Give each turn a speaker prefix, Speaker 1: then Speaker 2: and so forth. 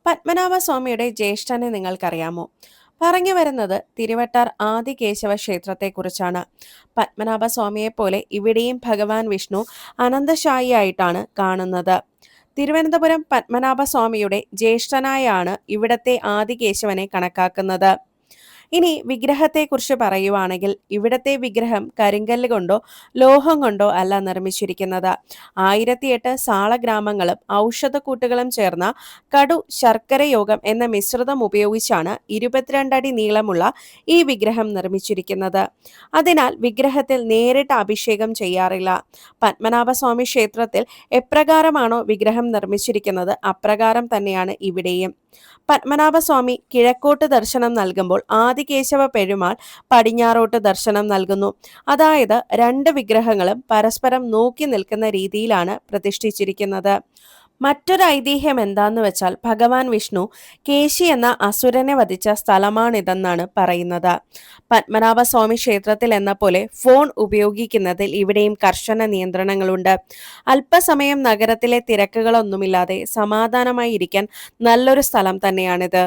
Speaker 1: പത്മനാഭസ്വാമിയുടെ ജ്യേഷ്ഠനെ നിങ്ങൾക്കറിയാമോ? പറഞ്ഞു വരുന്നത് തിരുവട്ടാർ ആദികേശവ ക്ഷേത്രത്തെക്കുറിച്ചാണ്. പത്മനാഭസ്വാമിയെ പോലെ ഇവിടെയും ഭഗവാൻ വിഷ്ണു അനന്തശായിയായിട്ടാണ് കാണുന്നത്. തിരുവനന്തപുരം പത്മനാഭസ്വാമിയുടെ ജ്യേഷ്ഠനായാണ് ഇവിടത്തെ ആദികേശവനെ കണക്കാക്കുന്നത്. ഇനി വിഗ്രഹത്തെക്കുറിച്ച് പറയുവാണെങ്കിൽ ഇവിടത്തെ വിഗ്രഹം കരിങ്കല്ല് കൊണ്ടോ ലോഹം കൊണ്ടോ അല്ല നിർമ്മിച്ചിരിക്കുന്നത്. 1008 സാളഗ്രാമങ്ങളും ഔഷധക്കൂട്ടുകളും ചേർന്ന കടു ശർക്കര യോഗം എന്ന മിശ്രിതം ഉപയോഗിച്ചാണ് 22 അടി നീളമുള്ള ഈ വിഗ്രഹം നിർമ്മിച്ചിരിക്കുന്നത്. അതിനാൽ വിഗ്രഹത്തിൽ നേരിട്ട് അഭിഷേകം ചെയ്യാറില്ല. പത്മനാഭസ്വാമി ക്ഷേത്രത്തിൽ എപ്രകാരമാണോ വിഗ്രഹം നിർമ്മിച്ചിരിക്കുന്നത് അപ്രകാരം തന്നെയാണ് ഇവിടെയും. പത്മനാഭസ്വാമി കിഴക്കോട്ട് ദർശനം നൽകുമ്പോൾ ആദികേശവ പെരുമാൾ പടിഞ്ഞാറോട്ട് ദർശനം നൽകുന്നു. അതായത് രണ്ട് വിഗ്രഹങ്ങളും പരസ്പരം നോക്കി നിൽക്കുന്ന രീതിയിലാണ് പ്രതിഷ്ഠിച്ചിരിക്കുന്നത്. മറ്റൊരു ഐതിഹ്യം എന്താന്ന് വെച്ചാൽ ഭഗവാൻ വിഷ്ണു കേശി എന്ന അസുരനെ വധിച്ച സ്ഥലമാണിതെന്നാണ് പറയുന്നത്. പത്മനാഭസ്വാമി ക്ഷേത്രത്തിൽ എന്ന പോലെ ഫോൺ ഉപയോഗിക്കുന്നതിൽ ഇവിടെയും കർശന നിയന്ത്രണങ്ങളുണ്ട്. അല്പസമയം നഗരത്തിലെ തിരക്കുകളൊന്നുമില്ലാതെ സമാധാനമായി ഇരിക്കാൻ നല്ലൊരു സ്ഥലം തന്നെയാണിത്.